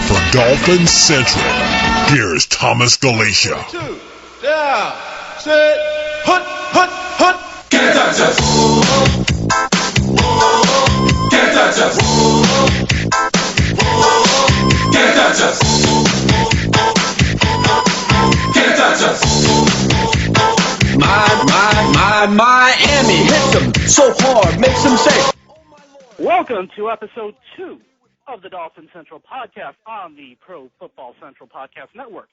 from Dolphins Central, here's Thomas Galicia. 2, down, sit, hut, hut, hut. Can't touch us. Can't touch us. Can't touch us. Can't touch us. Miami hits them so hard, makes them say. Welcome to episode 2 of the Dolphins Central podcast on the Pro Football Central Podcast Network.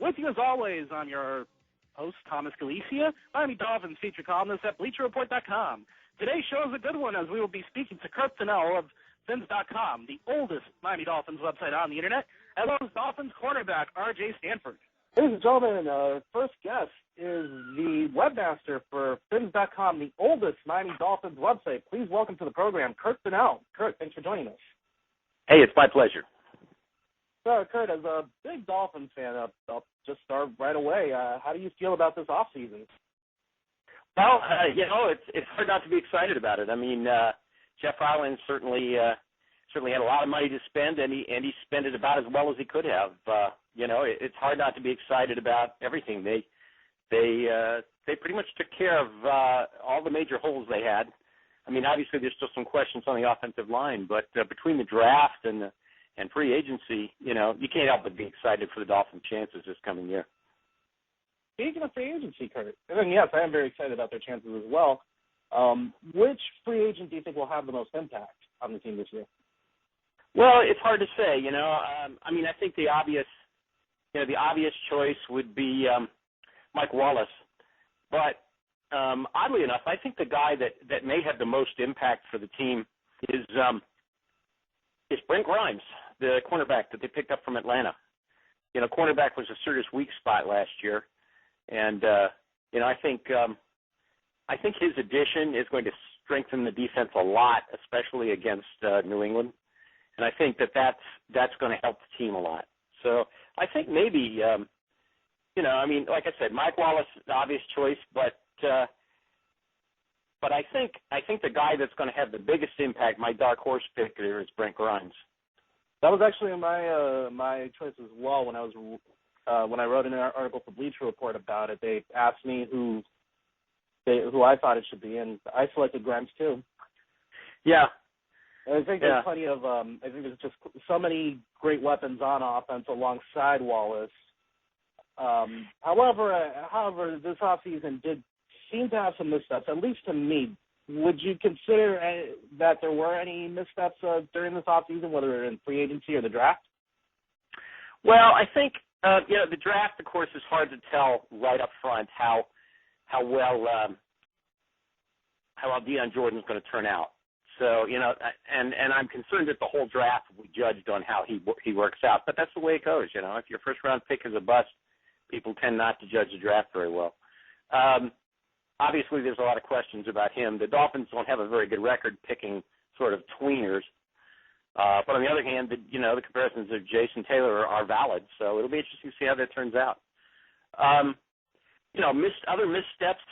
With you as always, I'm your host, Thomas Galicia, Miami Dolphins feature columnist at BleacherReport.com. Today's show is a good one as we will be speaking to Curt Fennell of Fins.com, the oldest Miami Dolphins website on the internet, as well as Dolphins cornerback R.J. Stanford. Ladies and gentlemen, our first guest is the webmaster for Fins.com, the oldest Miami Dolphins website. Please welcome to the program, Curt Fennell. Curt, thanks for joining us. Hey, it's my pleasure. So, Curt, as a big Dolphins fan, I'll just start right away. How do you feel about this offseason? Well, it's hard not to be excited about it. I mean, Jeff Ireland certainly had a lot of money to spend, and he spent it about as well as he could have. It's hard not to be excited about everything. They pretty much took care of all the major holes they had. I mean, obviously there's still some questions on the offensive line, but between the draft and free agency, you can't help but be excited for the Dolphins' chances this coming year. Speaking of free agency, Curt, and then yes, I am very excited about their chances as well. Which free agent do you think will have the most impact on the team this year? Well, it's hard to say. I think the obvious choice would be Mike Wallace, but oddly enough, I think the guy that may have the most impact for the team is Brent Grimes, the cornerback that they picked up from Atlanta. Cornerback was a serious weak spot last year, and I think his addition is going to strengthen the defense a lot, especially against New England, and I think that's going to help the team a lot. So I think maybe, like I said, Mike Wallace, the obvious choice, but I think the guy that's going to have the biggest impact, my dark horse pick there, is Brent Grimes. That was actually my choice as well. When I wrote an article for Bleacher Report about it, they asked me who I thought it should be, and I selected Grimes too. Yeah. And I think there's plenty of I think there's just so many great weapons on offense alongside Wallace. However, this offseason did seem to have some missteps, at least to me. Would you consider that there were any missteps during this offseason, whether in free agency or the draft? Well, I think the draft, of course, is hard to tell right up front how well Deion Jordan's going to turn out. So, and I'm concerned that the whole draft will be judged on how he works out. But that's the way it goes, If your first-round pick is a bust, people tend not to judge the draft very well. Obviously, there's a lot of questions about him. The Dolphins don't have a very good record picking sort of tweeners. But on the other hand, the comparisons of Jason Taylor are valid. So it'll be interesting to see how that turns out. Other missteps.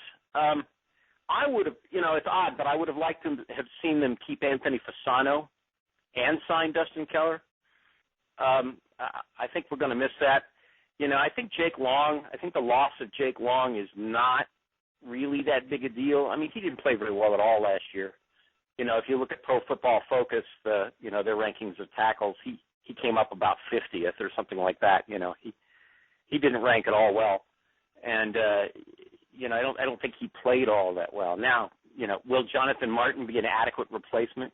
I would have, it's odd, but I would have liked to have seen them keep Anthony Fasano and sign Dustin Keller. I think we're going to miss that. I think the loss of Jake Long is not really that big a deal. I mean, he didn't play very well at all last year. If you look at Pro Football Focus, their rankings of tackles, he came up about 50th or something like that. He didn't rank at all well. And, I don't think he played all that well. Now, will Jonathan Martin be an adequate replacement?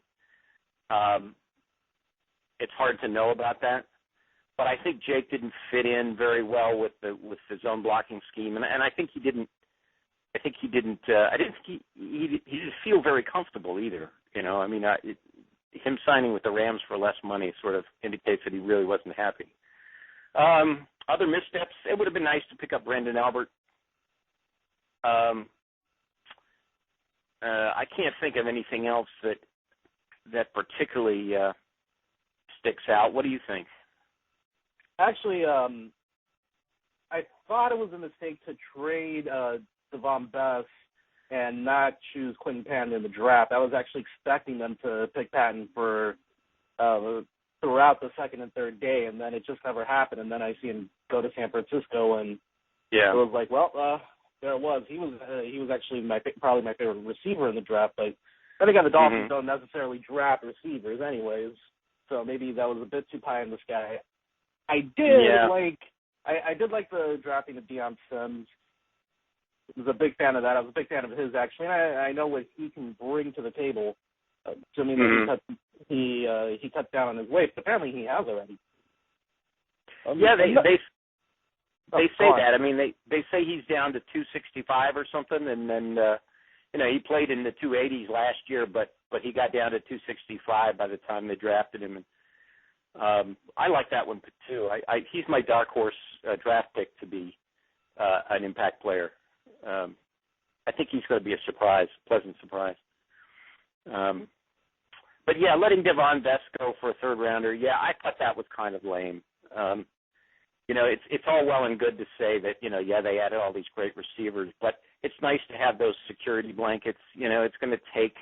It's hard to know about that. But I think Jake didn't fit in very well with the zone blocking scheme, and I think he didn't. I think he didn't. I didn't think he didn't feel very comfortable either. Him signing with the Rams for less money sort of indicates that he really wasn't happy. Other missteps. It would have been nice to pick up Brandon Albert. I can't think of anything else that particularly sticks out. What do you think? Actually, I thought it was a mistake to trade Devon Bess and not choose Quentin Patton in the draft. I was actually expecting them to pick Patton for throughout the second and third day, and then it just never happened. And then I see him go to San Francisco, and it was like, well, there it was. He was actually probably my favorite receiver in the draft. But then again, the Dolphins don't necessarily draft receivers, anyways. So maybe that was a bit too pie in the sky. I did like the drafting of Deion Sims. I was a big fan of that. I was a big fan of his, actually. And I know what he can bring to the table. Assuming that he cut down on his weight, but apparently he has already. They say that. I mean, they say he's down to 265 or something, and then he played in the 280s last year, but he got down to 265 by the time they drafted him. And I like that one too. He's my dark horse draft pick to be an impact player. I think he's going to be a pleasant surprise. But yeah, letting Devon Vest go for a third rounder, I thought that was kind of lame. It's all well and good to say that, they added all these great receivers, but it's nice to have those security blankets. It's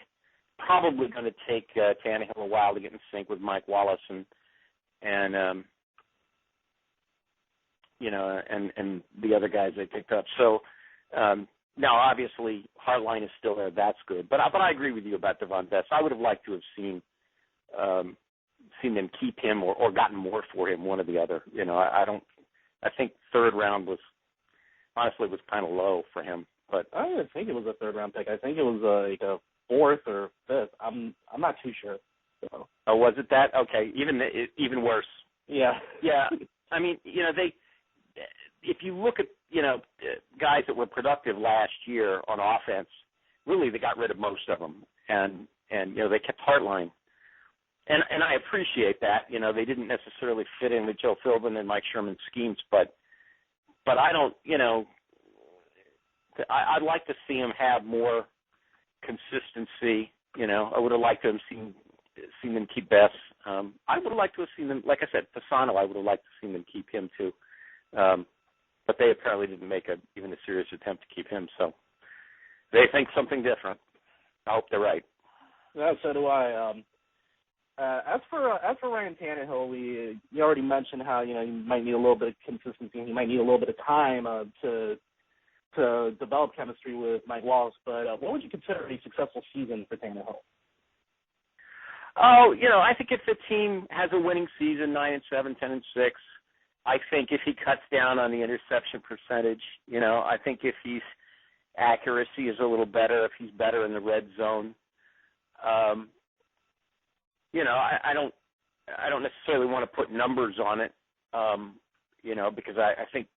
probably going to take Tannehill a while to get in sync with Mike Wallace and the other guys they picked up. So now, obviously, Hartline is still there. That's good. But I agree with you about Devon Vest. I would have liked to have seen them keep him or gotten more for him, one or the other. I think third round was kind of low for him. But I didn't think it was a third round pick. I think it was like a fourth or fifth. I'm not too sure. So. Oh, was it that? Okay, even worse. Yeah. Yeah. I mean, if you look at guys that were productive last year on offense, really they got rid of most of them, and they kept Hartline. And I appreciate that. They didn't necessarily fit in with Joe Philbin and Mike Sherman's schemes, but I don't, I'd like to see him have more consistency. I would have liked to have seen them keep Bess. I would have liked to have seen them, like I said, Fasano, I would have liked to have seen them keep him too. But they apparently didn't make even a serious attempt to keep him, so they think something different. I hope they're right. Yeah, so do I. As for Ryan Tannehill, you already mentioned how he might need a little bit of consistency and he might need a little bit of time to develop chemistry with Mike Wallace. But what would you consider a successful season for Tannehill? Oh, I think if the team has a winning season, 9-7, 10-6, I think if he cuts down on the interception percentage, I think if his accuracy is a little better, if he's better in the red zone. I don't necessarily want to put numbers on it, because I think,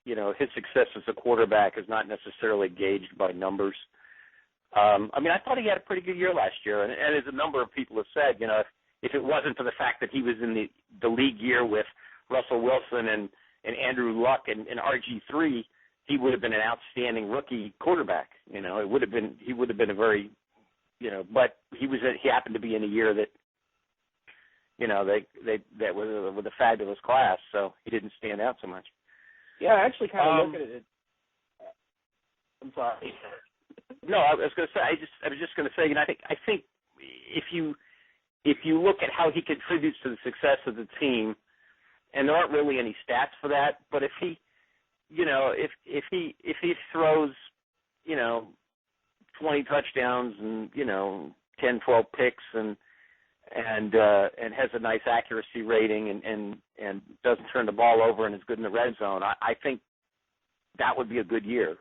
his success as a quarterback is not necessarily gauged by numbers. I thought he had a pretty good year last year, and as a number of people have said, if it wasn't for the fact that he was in the league year with Russell Wilson and Andrew Luck and RG3, he would have been an outstanding rookie quarterback. He would have been a very, but he happened to be in a year that, that was with a fabulous class, so he didn't stand out so much. Yeah, I actually kind of look at it. I'm sorry. No, I was going to say. I was just going to say. I think if you look at how he contributes to the success of the team, and there aren't really any stats for that, but if he, if he throws, 20 touchdowns and 10, 12 picks and has a nice accuracy rating and doesn't turn the ball over and is good in the red zone, I think that would be a good year.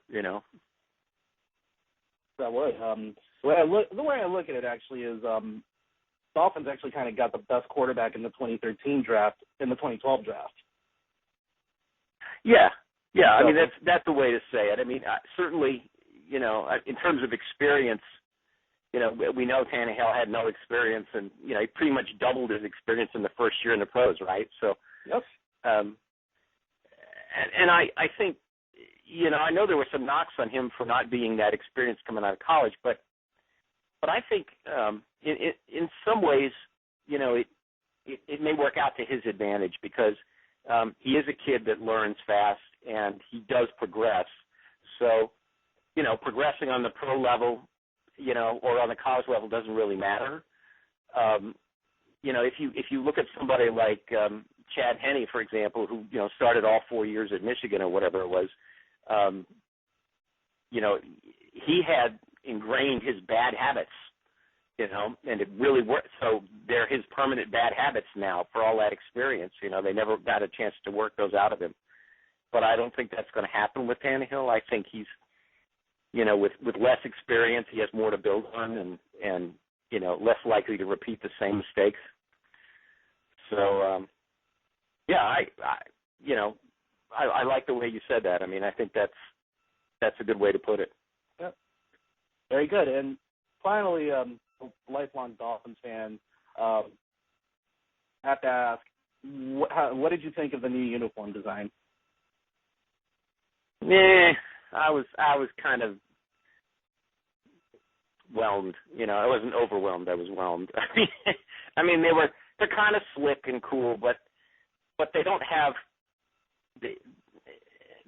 That would. The way I look at it actually is Dolphins actually kind of got the best quarterback in the 2013 draft, in the 2012 draft. Yeah. I mean, that's the way to say it. Certainly, in terms of experience, we know Tannehill had no experience, and he pretty much doubled his experience in the first year in the pros, right? So, yep. And I think, I know there were some knocks on him for not being that experienced coming out of college, but I think in some ways, it may work out to his advantage because he is a kid that learns fast and he does progress. So, progressing on the pro level, or on the college level doesn't really matter. if you look at somebody like Chad Henne, for example, who started all 4 years at Michigan or whatever it was, he had ingrained his bad habits, and it really worked. So they're his permanent bad habits now for all that experience. They never got a chance to work those out of him. But I don't think that's going to happen with Tannehill. I think he's, with less experience, he has more to build on and less likely to repeat the same mistakes. So, I like the way you said that. I mean, I think that's a good way to put it. Yep. Very good. And finally, a lifelong Dolphins fan, have to ask, what did you think of the new uniform design? I was kind of whelmed. I wasn't overwhelmed. I was whelmed. I mean, they're kind of slick and cool, but they don't have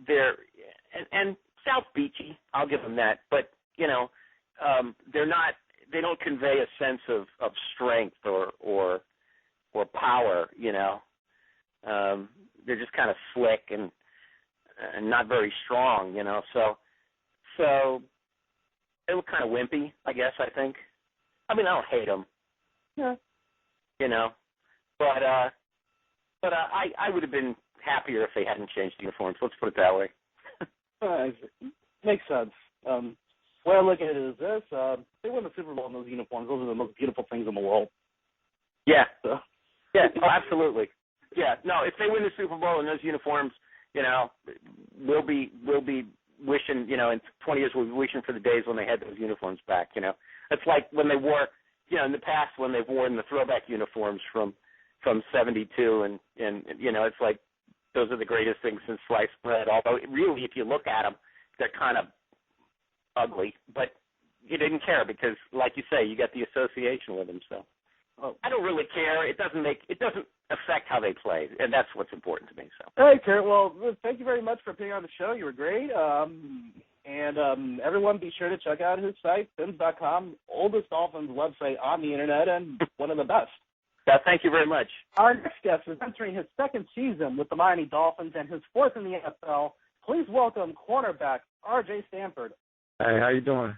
they're and South Beachy. I'll give them that, but they're not. They don't convey a sense of strength or power. They're just kind of slick and not very strong. So they look kind of wimpy, I guess. I think. I mean, I don't hate them. Yeah. But I would have been happier if they hadn't changed uniforms. Let's put it that way. Makes sense. Way I look at it is this: they win the Super Bowl in those uniforms. Those are the most beautiful things in the world. Yeah. So. Yeah. Oh, absolutely. Yeah. No, if they win the Super Bowl in those uniforms, we'll be wishing. In 20 years, we'll be wishing for the days when they had those uniforms back. It's like when they wore, in the past when they've worn the throwback uniforms from 72, and it's like those are the greatest things since sliced bread. Although really, if you look at them, they're kind of ugly, but you didn't care because, like you say, you got the association with them. So I don't really care. It doesn't affect how they play, and that's what's important to me. So hey, Curt. Well, thank you very much for being on the show. You were great. And everyone, be sure to check out his site, Fins.com, oldest Dolphins website on the internet, and one of the best. Thank you very much. Our next guest is entering his second season with the Miami Dolphins and his fourth in the NFL. Please welcome cornerback R.J. Stanford. Hey, how you doing?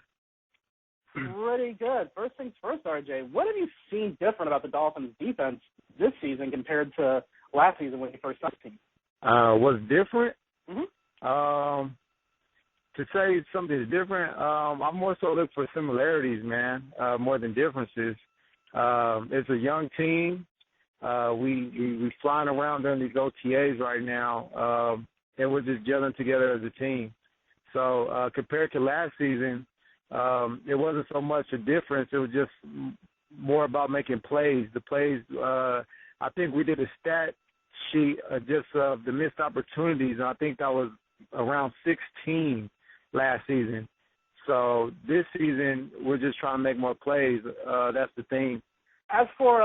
Pretty good. First things first, R.J., what have you seen different about the Dolphins' defense this season compared to last season when you first signed the team? What's different? Mm-hmm. To say something's different, I more so look for similarities, man, more than differences. It's a young team. We flying around during these OTAs right now, and we're just gelling together as a team. So compared to last season, it wasn't so much a difference. It was just more about making plays. The plays, I think we did a stat sheet just of the missed opportunities, and I think that was around 16 last season. So this season, we're just trying to make more plays. That's the thing. As for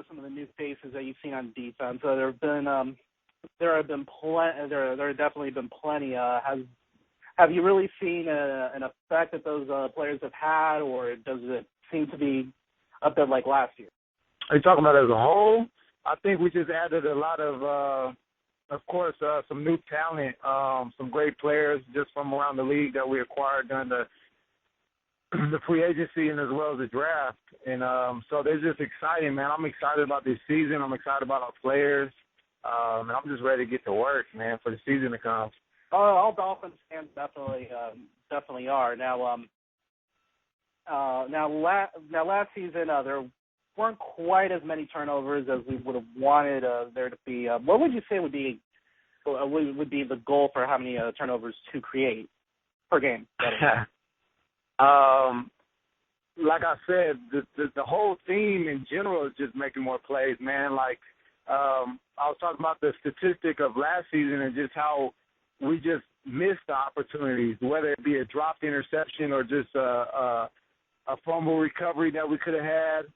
some of the new faces that you've seen on defense, there have definitely been plenty. Have you really seen an effect that those players have had, or does it seem to be a bit like last year? Are you talking about as a whole? I think we just added a lot of course, some new talent, some great players just from around the league that we acquired during the free agency and as well as the draft. And so they're just exciting, man. I'm excited about this season. I'm excited about our players. And I'm just ready to get to work, man, for the season to come. All Dolphins fans definitely are. Now last season there weren't quite as many turnovers as we would have wanted there to be. What would you say would be the goal for how many turnovers to create per game? Like I said, the whole team in general is just making more plays, man. Like I was talking about the statistic of last season and just how we just missed the opportunities, whether it be a dropped interception or just a fumble recovery that we could have had.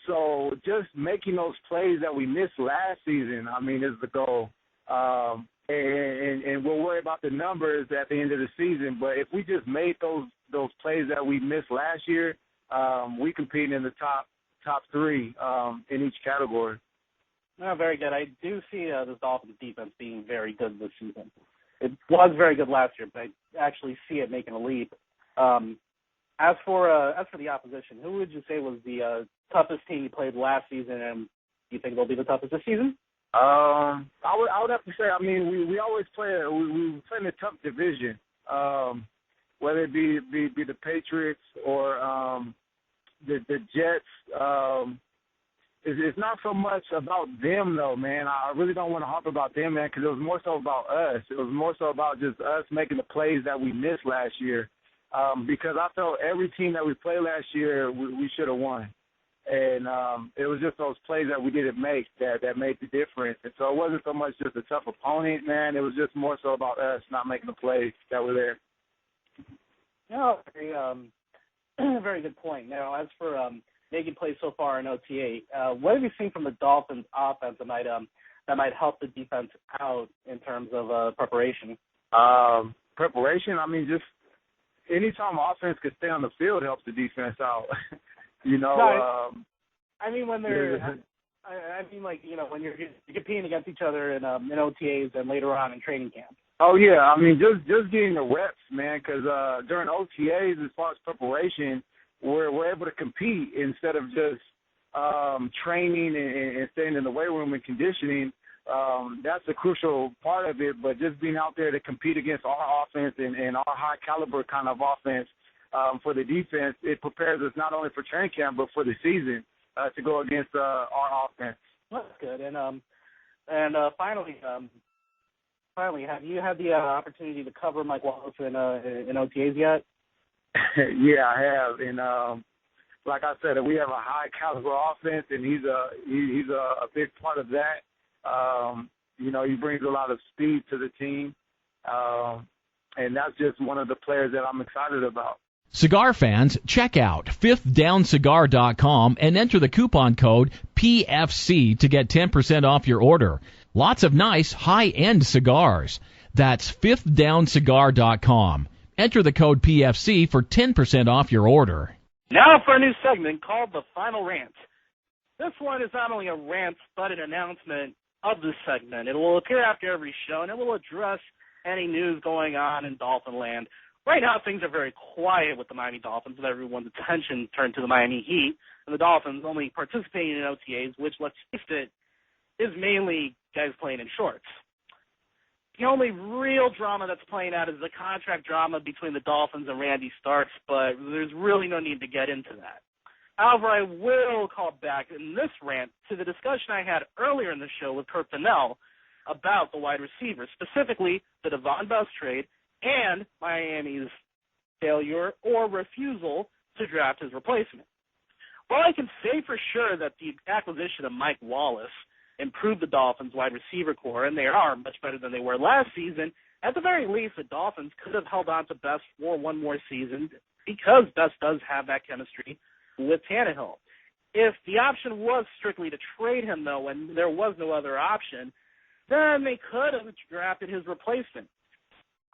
So just making those plays that we missed last season, I mean, is the goal. And we'll worry about the numbers at the end of the season. But if we just made those plays that we missed last year, we compete in the top top three in each category. No, very good. I do see this Dolphins defense being very good this season. It was very good last year, but I actually see it making a leap. As for the opposition, who would you say was the toughest team you played last season, and do you think they'll be the toughest this season? I would have to say, I mean, we always play we play in a tough division, whether it be the Patriots or the Jets. It's not so much about them, though, man. I really don't want to harp about them, man, because it was more so about us. It was more so about just us making the plays that we missed last year, because I felt every team that we played last year, we should have won. And it was just those plays that we didn't make that made the difference. And so it wasn't so much just a tough opponent, man. It was just more so about us not making the plays that were there. No, very good point. Now, as for making plays so far in OTA, what have you seen from the Dolphins offense that might help the defense out in terms of preparation? Preparation? I mean, just anytime offense can stay on the field helps the defense out. You know, no, I mean when they're, I mean like when you're competing against each other in OTAs and later on in training camp. Oh yeah, I mean just getting the reps, man. Because during OTAs, as far as preparation, we're able to compete instead of just training and staying in the weight room and conditioning. That's a crucial part of it. But just being out there to compete against our offense and our high caliber kind of offense. For the defense, it prepares us not only for training camp but for the season to go against our offense. That's good. And finally, have you had the opportunity to cover Mike Wallace in OTAs yet? Yeah, I have. And like I said, we have a high caliber offense, and he's a big part of that. He brings a lot of speed to the team, and that's just one of the players that I'm excited about. Cigar fans, check out fifthdowncigar.com and enter the coupon code PFC to get 10% off your order. Lots of nice high-end cigars. That's fifthdowncigar.com. Enter the code PFC for 10% off your order. Now for a new segment called The Final Rant. This one is not only a rant, but an announcement of this segment. It will appear after every show, and it will address any news going on in Dolphin land. Right now, things are very quiet with the Miami Dolphins, with everyone's attention turned to the Miami Heat, and the Dolphins only participating in OTAs, which, let's face it, is mainly guys playing in shorts. The only real drama that's playing out is the contract drama between the Dolphins and Randy Starks, but there's really no need to get into that. However, I will call back in this rant to the discussion I had earlier in the show with Curt Fennell about the wide receivers, specifically the Devon Bust trade, and Miami's failure or refusal to draft his replacement. While I can say for sure that the acquisition of Mike Wallace improved the Dolphins' wide receiver core, and they are much better than they were last season, at the very least, the Dolphins could have held on to Best for one more season because Best does have that chemistry with Tannehill. If the option was strictly to trade him, though, and there was no other option, then they could have drafted his replacement.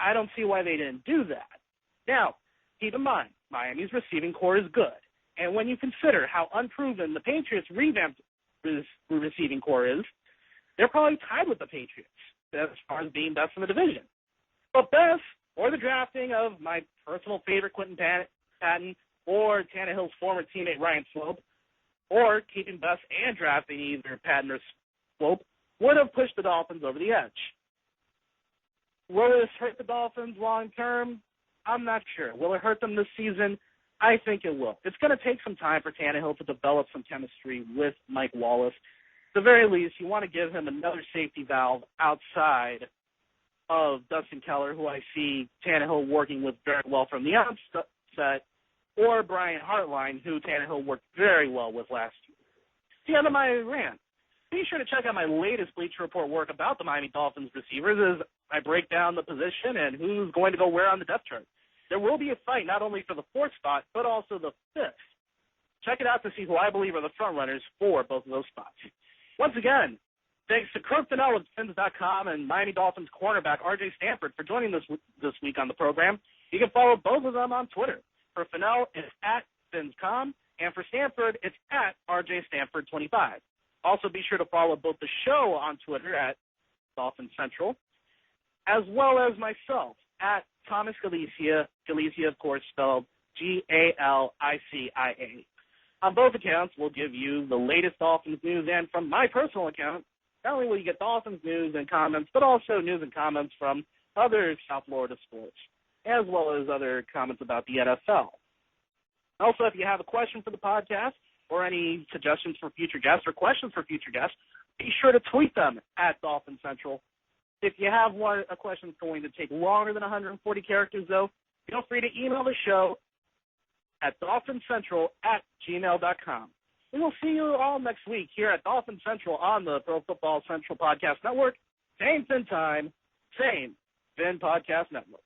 I don't see why they didn't do that. Now, keep in mind, Miami's receiving core is good. And when you consider how unproven the Patriots' revamped receiving core is, they're probably tied with the Patriots as far as being best in the division. But best, or the drafting of my personal favorite Quentin Patton, or Tannehill's former teammate Ryan Swope, or keeping Best and drafting either Patton or Swope, would have pushed the Dolphins over the edge. Will this hurt the Dolphins long term? I'm not sure. Will it hurt them this season? I think it will. It's going to take some time for Tannehill to develop some chemistry with Mike Wallace. At the very least, you want to give him another safety valve outside of Dustin Keller, who I see Tannehill working with very well from the outset, or Brian Hartline, who Tannehill worked very well with last year. The end of my rant. Be sure to check out my latest Bleacher Report work about the Miami Dolphins receivers as I break down the position and who's going to go where on the depth chart. There will be a fight not only for the 4th spot, but also the 5th. Check it out to see who I believe are the front runners for both of those spots. Once again, thanks to Curt Fennell of Fins.com and Miami Dolphins cornerback R.J. Stanford for joining this week on the program. You can follow both of them on Twitter. For Fennell, it's at Fins.com, And for Stanford, it's at RJStanford25. Also, be sure to follow both the show on Twitter at Dolphins Central, as well as myself at Thomas Galicia. Galicia, of course, spelled Galicia. On both accounts, we'll give you the latest Dolphins news, and from my personal account, not only will you get Dolphins news and comments, but also news and comments from other South Florida sports, as well as other comments about the NFL. Also, if you have a question for the podcast or any suggestions for future guests or questions for future guests, be sure to tweet them at Dolphins Central. If you have a question that's going to take longer than 140 characters, though, feel free to email the show at DolphinsCentral@gmail.com. We will see you all next week here at Dolphins Central on the Pro Football Central Podcast Network. Same fin time, same fin podcast network.